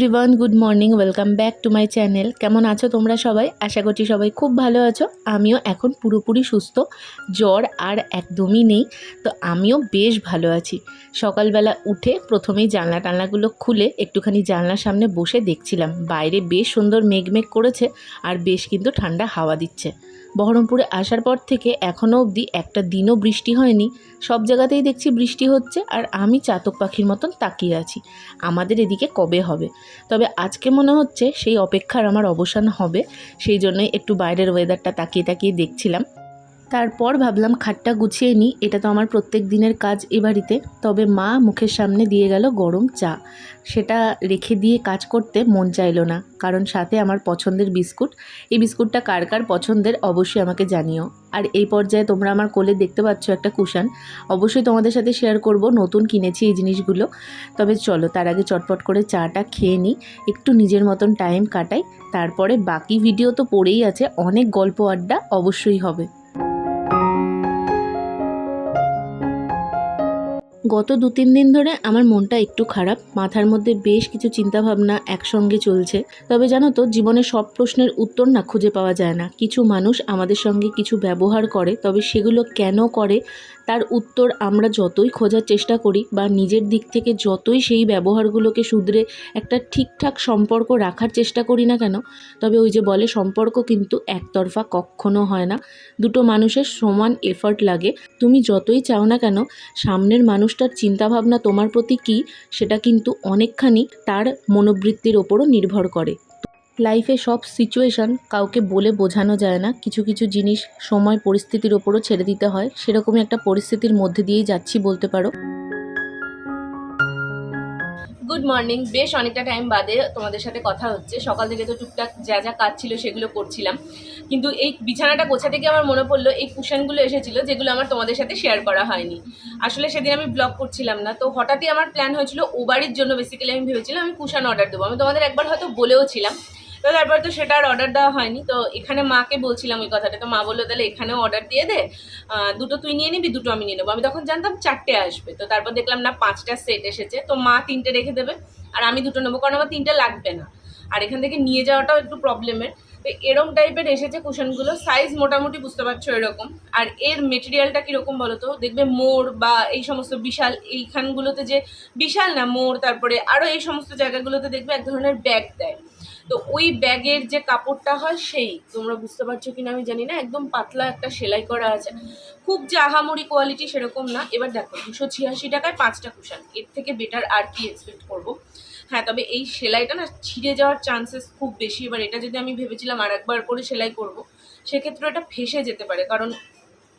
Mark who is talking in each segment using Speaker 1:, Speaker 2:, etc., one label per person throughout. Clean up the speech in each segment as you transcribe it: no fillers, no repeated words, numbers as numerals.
Speaker 1: Everyone, good morning. Welcome back to my channel. কেমন আছো তোমরা সবাই? আশা করছি সবাই খুব ভালো আছো। আমিও এখন পুরোপুরি সুস্থ, জ্বর আর একদমই নেই। তো আমিও বেশ ভালো আছি। সকালবেলা উঠে প্রথমেই জানলা টানলাগুলো খুলে একটুখানি জানলার সামনে বসে দেখছিলাম, বাইরে বেশ সুন্দর মেঘমেঘ করেছে আর বেশ কিন্তু ঠান্ডা হাওয়া দিচ্ছে। বহরমপুরে আসার পর থেকে এখনও অবধি একটা দিনও বৃষ্টি হয়নি। সব জায়গাতেই দেখছি বৃষ্টি হচ্ছে আর আমি চাতক পাখির মতন তাকিয়ে আছি আমাদের এদিকে কবে হবে। তবে আজকে মনে হচ্ছে সেই অপেক্ষার আমার অবসান হবে। সেই জন্যই একটু বাইরের ওয়েদারটা তাকিয়ে তাকিয়ে দেখছিলাম। তারপর ভাবলাম খাটটা গুছিয়ে নিই, এটা তো আমার প্রত্যেক দিনের কাজ এ বাড়িতে। তবে মা মুখের সামনে দিয়ে গেল গরম চা, সেটা রেখে দিয়ে কাজ করতে মন চাইলো না, কারণ সাথে আমার পছন্দের বিস্কুট। এই বিস্কুটটা কার কার পছন্দের অবশ্যই আমাকে জানিও। আর এই পর্যায়ে তোমরা আমার কোলে দেখতে পাচ্ছ একটা কুশন, অবশ্যই তোমাদের সাথে শেয়ার করব, নতুন কিনেছি এই জিনিসগুলো। তবে চলো তার আগে চটপট করে চাটা খেয়ে নিই, একটু নিজের মতন টাইম কাটাই। তারপরে বাকি ভিডিও তো পড়েই আছে, অনেক গল্প আড্ডা অবশ্যই হবে। গত 2-3 দিন ধরে আমার মনটা একটু খারাপ, মাথার মধ্যে বেশ কিছু চিন্তাভাবনা একসঙ্গে চলছে। তবে জানো তো, জীবনে সব প্রশ্নের উত্তর না খুঁজে পাওয়া যায় না। কিছু মানুষ আমাদের সঙ্গে কিছু ব্যবহার করে, তবে সেগুলো কেন করে তার উত্তর আমরা যতই খোঁজার চেষ্টা করি বা নিজের দিক থেকে যতই সেই ব্যবহারগুলোকে শুধরে একটা ঠিকঠাক সম্পর্ক রাখার চেষ্টা করি না কেন, তবে ওই যে বলে সম্পর্ক কিন্তু একতরফা কখনো হয় না। দুটো মানুষের সমান এফর্ট লাগে। তুমি যতই চাও না কেন, সামনের মানুষটার চিন্তাভাবনা তোমার প্রতি কী, সেটা কিন্তু অনেকখানি তার মনোবৃত্তির ওপরও নির্ভর করে। লাইফে সব সিচুয়েশান কাউকে বলে বোঝানো যায় না, কিছু কিছু জিনিস সময় পরিস্থিতির ওপরও ছেড়ে দিতে হয়। সেরকমই একটা পরিস্থিতির মধ্যে দিয়েই যাচ্ছি বলতে পারো। Good morning. বেশ অনেকটা টাইম বাদে তোমাদের সাথে কথা হচ্ছে। সকাল থেকে তো টুকটাক যা যা কাজ ছিল সেগুলো করছিলাম, কিন্তু এই বিছানাটা গোছা থেকে আমার মনে পড়লো এই কুশনগুলো এসেছিলো যেগুলো আমার তোমাদের সাথে শেয়ার করা হয়নি। আসলে সেদিন আমি ব্লগ করছিলাম না, তো হঠাৎই আমার প্ল্যান হয়েছিল ও বাড়ির জন্য। বেসিক্যালি আমি ভেবেছিলাম আমি কুশন অর্ডার দেবো, আমি তোমাদের একবার হয়তো বলেও ছিলাম। তো তারপর তো সেটা আর অর্ডার দেওয়া হয়নি। তো এখানে মাকে বলছিলাম ওই কথাটা, তো মা বললো তাহলে এখানেও অর্ডার দিয়ে দে, দুটো তুই নিয়ে নিবি, দুটো আমি নিয়ে নেবো। আমি তখন জানতাম 4টে আসবে, তো তারপর দেখলাম না 5টা সেট এসেছে। তো মা 3টে রেখে দেবে আর আমি 2টো নেবো, কারণ আমার 3টে লাগবে না। আর এখান থেকে নিয়ে যাওয়াটাও একটু প্রবলেমের। তো এরকম টাইপের এসেছে কুশনগুলো, সাইজ মোটামুটি বুঝতে পারছো এরকম। আর এর মেটেরিয়ালটা কীরকম বলো তো, দেখবে মোড় বা এই সমস্ত বিশাল এইখানগুলোতে, যে বিশাল না মোড়, তারপরে আরও এই সমস্ত জায়গাগুলোতে দেখবে এক ধরনের ব্যাগ দেয়। তো ওই ব্যাগের যে কাপড়টা হয় সেই, তোমরা বুঝতে পারছো কিনা আমি জানি না, একদম পাতলা একটা সেলাই করা আছে, খুব যে আহামরি কোয়ালিটি সেরকম না। এবার দেখো 286 টাকায় 5টা কুশন, এর থেকে বেটার আর কি এক্সপেক্ট করবো। হ্যাঁ, তবে এই সেলাইটা না ছিঁড়ে যাওয়ার চান্সেস খুব বেশি। এবার এটা যদি আমি ভেবেছিলাম আর একবার করে সেলাই করব, সেক্ষেত্রে এটা ফেসে যেতে পারে, কারণ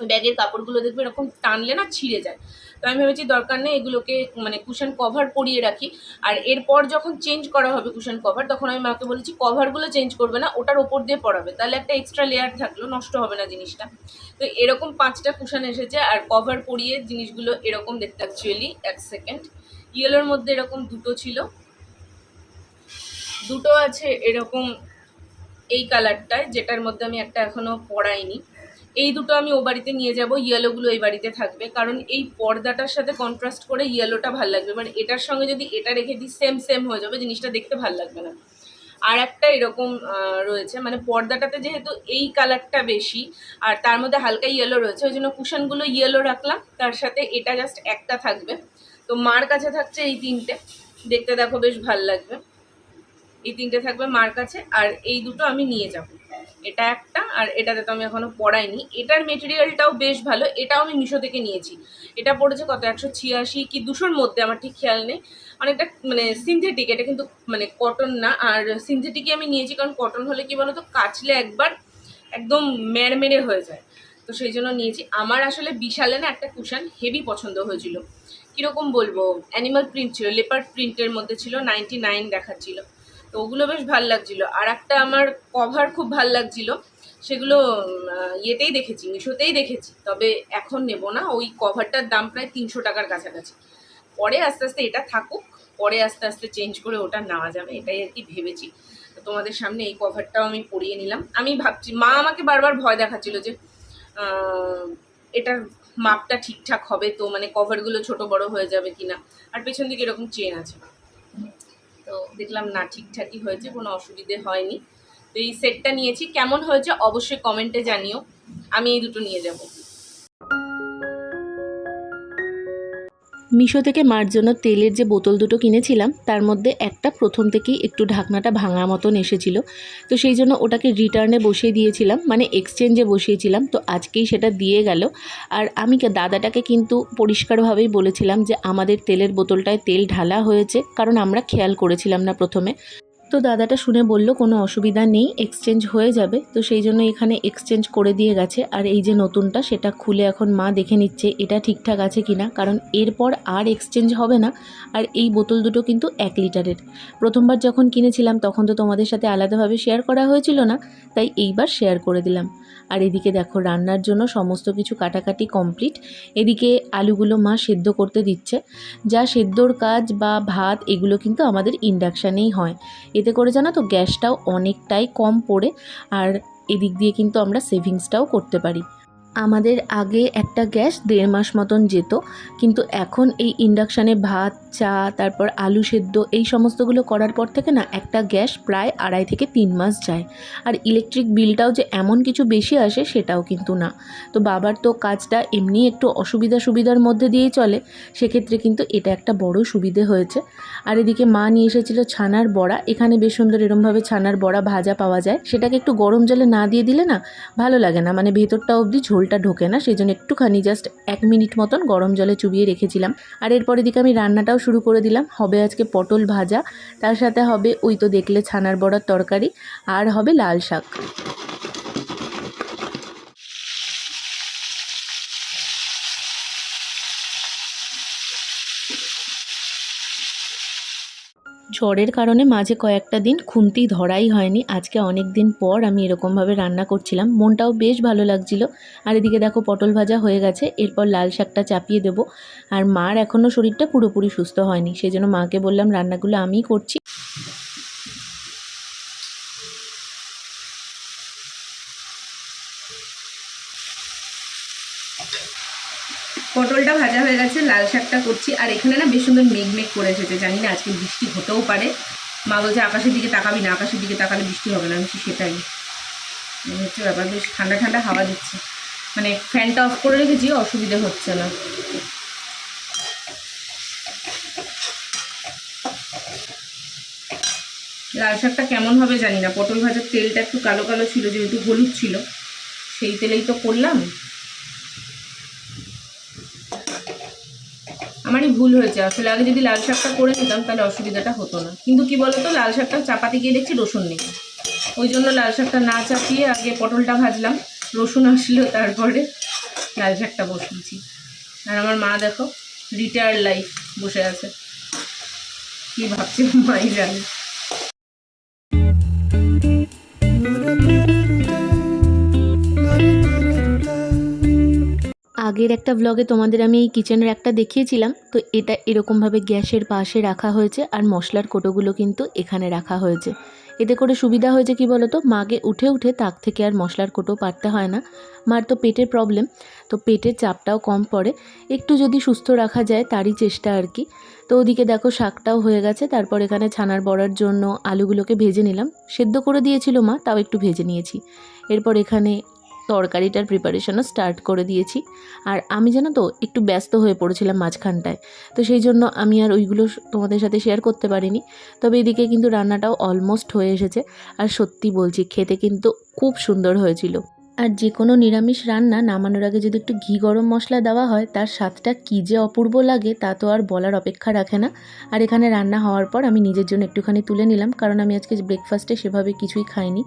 Speaker 1: ব্যাগের কাপড়গুলো দেখবে এরকম টানলে না ছিঁড়ে যায়। তো আমি ভেবেছি দরকার নেই, এগুলোকে মানে কুশন কভার পরিয়ে রাখি। আর এরপর যখন চেঞ্জ করা হবে কুশন কভার, তখন আমি মাকে বলেছি কভারগুলো চেঞ্জ করবে না, ওটার ওপর দিয়ে পরাবে, তাহলে একটা এক্সট্রা লেয়ার থাকলো, নষ্ট হবে না জিনিসটা। তো এরকম 5টা কুশন এসেছে আর কভার পরিয়ে জিনিসগুলো এরকম দেখতে। অ্যাকচুয়ালি এক সেকেন্ড, ইয়েলোর মধ্যে এরকম দুটো ছিল, দুটো আছে এরকম এই কালারটায়, যেটার মধ্যে আমি একটা এখনো পরাইনি। এই দুটো আমি ও বাড়িতে নিয়ে যাব, ইয়েলোগুলো এই বাড়িতে থাকবে, কারণ এই পর্দাটার সাথে কন্ট্রাস্ট করে ইয়েলোটা ভাল লাগবে। মানে এটার সঙ্গে যদি এটা রেখে দিই সেম সেম হয়ে যাবে, জিনিসটা দেখতে ভাল লাগবে না। আর একটা এরকম রয়েছে, মানে পর্দাটাতে যেহেতু এই কালারটা বেশি আর তার মধ্যে হালকা ইয়েলো রয়েছে, ওই জন্য কুশনগুলো ইয়েলো রাখলাম, তার সাথে এটা জাস্ট একটা থাকবে। তো মার কাছে থাকছে এই 3টে, দেখতে দেখো বেশ ভাল লাগবে। এই 3টে থাকবে মার কাছে, আর এই দুটো আমি নিয়ে যাব। এটা একটা, আর এটাতে তো আমি এখনো পরাইনি। এটার মেটেরিয়ালটাও বেশ ভালো, এটাও আমি মিশো থেকে নিয়েছি। এটা পড়েছে কত, 186 কি 200-র মধ্যে, আমার ঠিক খেয়াল নেই। অনেকটা মানে সিনথেটিক, এটা কিন্তু মানে কটন না। আর সিনথেটিকই আমি নিয়েছি, কারণ কটন হলে কি বলো তো, কাচলে একবার একদম মেড়মেড়ে হয়ে যায়, তো সেই জন্য নিয়েছি। আমার আসলে বিশালে না একটা কুশন হেভি পছন্দ হয়েছিল, কীরকম বলবো, অ্যানিমাল প্রিন্ট ছিল, লেপার্ড প্রিন্টের মধ্যে ছিল, 99 দেখাচ্ছিল, তো ওগুলো বেশ ভাল লাগছিলো। আর একটা আমার কভার খুব ভাল লাগছিলো, সেগুলো ইয়েতেই দেখেছি, মিশোতেই দেখেছি, তবে এখন নেব না। ওই কভারটার দাম প্রায় 300 টাকার কাছাকাছি। পরে আস্তে আস্তে এটা থাকুক, পরে আস্তে আস্তে চেঞ্জ করে ওটা নেওয়া যাবে, এটাই আর কি ভেবেছি। তো তোমাদের সামনে এই কভারটাও আমি পরিয়ে নিলাম। আমি ভাবছি, মা আমাকে বারবার ভয় দেখাচ্ছিল যে এটার মাপটা ঠিকঠাক হবে তো, মানে কভারগুলো ছোট বড় হয়ে যাবে কিনা। আর পেছন দিকে এরকম চেন আছে, তো দেখলাম না ঠিকঠাকই হয়েছে, কোনো অসুবিধে হয়নি। তো এই সেটটা নিয়েছি, কেমন হয়েছে অবশ্যই কমেন্টে জানিও। আমি এই দুটো নিয়ে যাব। মিশো থেকে মার জন্য তেলের যে বোতল দুটো কিনেছিলাম তার মধ্যে একটা প্রথম থেকেই একটু ঢাকনাটা ভাঙা মতন এসেছিলো, তো সেই জন্য ওটাকে রিটার্নে বসিয়ে দিয়েছিলাম, মানে এক্সচেঞ্জে বসিয়েছিলাম। তো আজকেই সেটা দিয়ে গেল। আর আমি দাদাটাকে কিন্তু পরিষ্কারভাবেই বলেছিলাম যে আমাদের তেলের বোতলটায় তেল ঢালা হয়েছে, কারণ আমরা খেয়াল করেছিলাম না প্রথমে। তো দাদাটা শুনে বলল কোনো অসুবিধা নেই, এক্সচেঞ্জ হয়ে যাবে। তো সেই জন্য এখানে এক্সচেঞ্জ করে দিয়ে গেছে। আর এই যে নতুনটা সেটা খুলে এখন মা দেখে নিচ্ছে এটা ঠিকঠাক আছে কিনা, কারণ এরপর আর এক্সচেঞ্জ হবে না। আর এই বোতল দুটো কিন্তু 1 লিটারের। প্রথমবার যখন কিনেছিলাম তখন তো তোমাদের সাথে আলাদাভাবে শেয়ার করা হয়েছিল না, তাই এইবার শেয়ার করে দিলাম। আর এদিকে দেখো রান্নার জন্য সমস্ত কিছু কাটাকাটি কমপ্লিট। এদিকে আলুগুলো মা সেদ্ধ করতে দিচ্ছে। যা সেদ্ধর কাজ বা ভাত এগুলো কিন্তু আমাদের ইন্ডাকশানেই হয়। এতে করে জানো তো গ্যাসটাও অনেকটাই কম পড়ে, আর এদিক দিয়ে কিন্তু আমরা সেভিংসটাও করতে পারি। আমাদের আগে একটা গ্যাস 1.5 মাস মতন যেত, কিন্তু এখন এই ইন্ডাকশানে ভাত, চা, তারপর আলু সেদ্ধ এই সমস্তগুলো করার পর থেকে না একটা গ্যাস প্রায় 2.5 থেকে 3 মাস যায়। আর ইলেকট্রিক বিলটাও যে এমন কিছু বেশি আসে সেটাও কিন্তু না। তো বাবার তো কাজটা এমনি একটু সুবিধার মধ্যে দিয়েই চলে, সেক্ষেত্রে কিন্তু এটা একটা বড় সুবিধে হয়েছে। আর এদিকে মা নিয়ে এসেছিলো ছানার বড়া। এখানে বেশ সুন্দর এরমভাবে ছানার বড়া ভাজা পাওয়া যায়, সেটাকে একটু গরম জলে না দিয়ে দিলে না ভালো লাগে না, মানে ভেতরটা অবধি ঝোলটা ঢোকে না। সেই জন্য একটুখানি জাস্ট 1 মিনিট মতন গরম জলে চুবিয়ে রেখেছিলাম। আর এরপর এদিকে আমি রান্নাটাও শুরু করে দিলাম। হবে আজকে পটল ভাজা, তার সাথে হবে ওই তো দেখলে ছানার বড়ার তরকারি, আর হবে লাল শাক। ঝড়ের কারণে মাঝে কয়েকটা দিন খুন্তি ধরাই হয়নি। আজকে অনেক দিন পর আমি এরকমভাবে রান্না করছিলাম, মনটাও বেশ ভালো লাগছিল। আর এদিকে দেখো পটল ভাজা হয়ে গেছে, এরপর লাল শাকটা চাপিয়ে দেবো। আর মার এখনও শরীরটা পুরোপুরি সুস্থ হয়নি, সেই জন্য মাকে বললাম রান্নাগুলো আমিই করছি। পটলটা ভাজা হয়ে গেছে, লাল শাকটা করছি। আর এখানে না বেশ সুন্দর মেঘ করে এসেছে, জানি না আজকে বৃষ্টি হতেও পারে। মা বলছে আকাশের দিকে তাকাবি না, আকাশের দিকে তাকালে বৃষ্টি হবে না। আমি সেটাই হচ্ছে ব্যাপার। বেশ ঠান্ডা ঠান্ডা হাওয়া দিচ্ছে, মানে ফ্যানটা অফ করে রেখেছি, অসুবিধে হচ্ছে না। লাল শাকটা কেমন হবে জানি না, পটল ভাজার তেলটা একটু কালো কালো ছিল, যেহেতু হলুদ ছিল সেই তেলেই তো করলাম। আমারই ভুল হয়েছে, আসলে আগে যদি লাল শাকটা করে নিতাম তাহলে অসুবিধাটা হতো না। কিন্তু কি বলতো, লাল শাকটা চাপাতে গিয়ে দেখছি রসুন নেই, ওই জন্য লাল শাকটা না চাপিয়ে আগে পটলটা ভাজলাম, রসুন আসলো তারপরে লাল শাকটা বসিয়েছি। আর আমার মা দেখো রিটায়ার্ড লাইফ বসে আছে, কি ভাবছি মাই জানে। আগের একটা ব্লগে তোমাদের আমি এই কিচেনের একটা দেখিয়েছিলাম, তো এটা এরকমভাবে গ্যাসের পাশে রাখা হয়েছে, আর মশলার কোটোগুলো কিন্তু এখানে রাখা হয়েছে। এতে করে সুবিধা হয়েছে কি বলতো, মাকে উঠে উঠে তাক থেকে আর মশলার কোটো পারতে হয় না। মার তো পেটের প্রবলেম, তো পেটের চাপটাও কম পড়ে। একটু যদি সুস্থ রাখা যায় তারই চেষ্টা আর কি। তো ওদিকে দেখো শাকটাও হয়ে গেছে, তারপর এখানে ছানার বড়ার জন্য আলুগুলোকে ভেজে নিলাম। সেদ্ধ করে দিয়েছিল মা, তাও একটু ভেজে নিয়েছি। এরপর এখানে তরকারিটার প্রিপারেশনও স্টার্ট করে দিয়েছি। আর আমি জানো তো একটু ব্যস্ত হয়ে পড়েছিলাম মাঝখানটায়, তো সেই জন্য আমি আর ওইগুলো তোমাদের সাথে শেয়ার করতে পারিনি। তবে এদিকে কিন্তু রান্নাটাও অলমোস্ট হয়ে এসেছে, আর সত্যি বলছি খেতে কিন্তু খুব সুন্দর হয়েছিল। আর যে কোনো নিরামিষ রান্না নামানোর আগে যদি একটু ঘি গরম মশলা দেওয়া হয় তার স্বাদটা কী যে অপূর্ব লাগে তা তো আর বলার অপেক্ষা রাখে না। আর এখানে রান্না হওয়ার পর আমি নিজের জন্য একটুখানি তুলে নিলাম, কারণ আমি আজকে ব্রেকফাস্টে সেভাবে কিছুই খাইনি।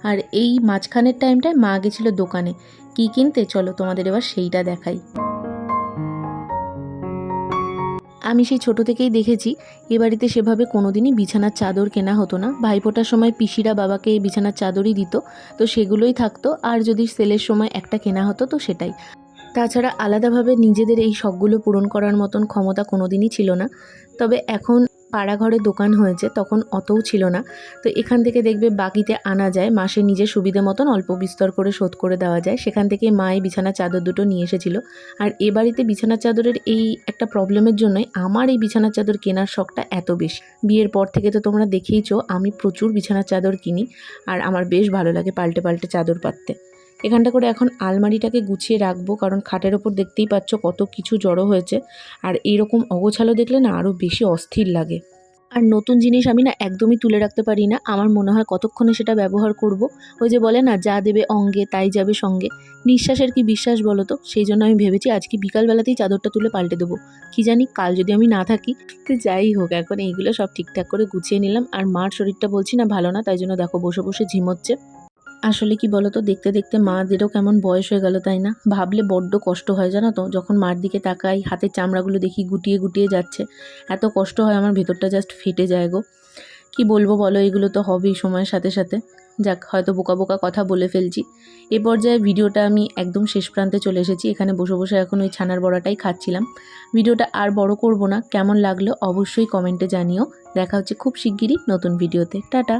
Speaker 1: আর এই মাঝখানের টাইমটায় মা গেছিলো দোকানে কী কিনতে, চলো তোমাদের এবার সেইটা দেখাই। আমি সেই ছোটো থেকেই দেখেছি এ বাড়িতে সেভাবে কোনো দিনই বিছানার চাদর কেনা হতো না। ভাইফোঁটার সময় পিসিরা বাবাকে বিছানার চাদরই দিত, তো সেগুলোই থাকতো। আর যদি সেলের সময় একটা কেনা হতো তো সেটাই। তাছাড়া আলাদাভাবে নিজেদের এই শখগুলো পূরণ করার মতন ক্ষমতা কোনো দিনই ছিল না। তবে এখন
Speaker 2: পাড়াঘরে দোকান হয়েছে তখন অতও ছিল না, তো এখান থেকে দেখবে বাকিতে আনা যায়, মাসে নিজের সুবিধে মতন অল্প বিস্তর করে শোধ করে দেওয়া যায়। সেখান থেকে মা এই বিছানার চাদর দুটো নিয়ে এসেছিল। আর এ বাড়িতে বিছানার চাদরের এই একটা প্রবলেমের জন্যই আমার এই বিছানার চাদর কেনার শখটা এত বেশি। বিয়ের পর থেকে তো তোমরা দেখেইছো আমি প্রচুর বিছানার চাদর কিনি, আর আমার বেশ ভালো লাগে পাল্টে পাল্টে চাদর পাততে। এখানটা করে এখন আলমারিটাকে গুছিয়ে রাখবো, কারণ খাটের ওপর দেখতেই পাচ্ছ কত কিছু জড়ো হয়েছে, আর এইরকম অগোছালো দেখলে না আরও বেশি অস্থির লাগে। আর নতুন জিনিস আমি না একদমই তুলে রাখতে পারি না, আমার মনে হয় কতক্ষণে সেটা ব্যবহার করব। ওই যে বলে না, যা দেবে অঙ্গে তাই যাবে সঙ্গে, নিঃশ্বাসের কি বিশ্বাস বলো তো। সেই জন্য আমি ভেবেছি আজকে বিকালবেলাতেই চাদরটা তুলে পাল্টে দেবো, কি জানি কাল যদি আমি না থাকি। তো যাই হোক, এখন এইগুলো সব ঠিকঠাক করে গুছিয়ে নিলাম। আর মার শরীরটা বলছি না ভালো না, তাই জন্য দেখো বসে বসে ঝিমোচ্ছে। আসলে কি বলো তো, দেখতে দেখতে মাদেরও কেমন বয়স হয়ে গেল তাই না, ভাবলে বড্ড কষ্ট হয় জানো তো। যখন মার দিকে তাকাই, হাতের চামড়াগুলো দেখি গুটিয়ে গুটিয়ে যাচ্ছে, এত কষ্ট হয় আমার ভেতরটা জাস্ট ফেটে যায় গো। কি বলবো বলো, এগুলো তো হবেই সময়ের সাথে সাথে। যাক, হয়তো বোকা বোকা কথা বলে ফেলছি। এ পর্যায়ে ভিডিওটা আমি একদম শেষ প্রান্তে চলে এসেছি, এখানে বসে বসে এখন ওই ছানার বড়াটাই খাচ্ছিলাম। ভিডিওটা আর বড় করব না, কেমন লাগলো অবশ্যই কমেন্টে জানিও। দেখা হচ্ছে খুব শিগগিরই নতুন ভিডিওতে। টাটা।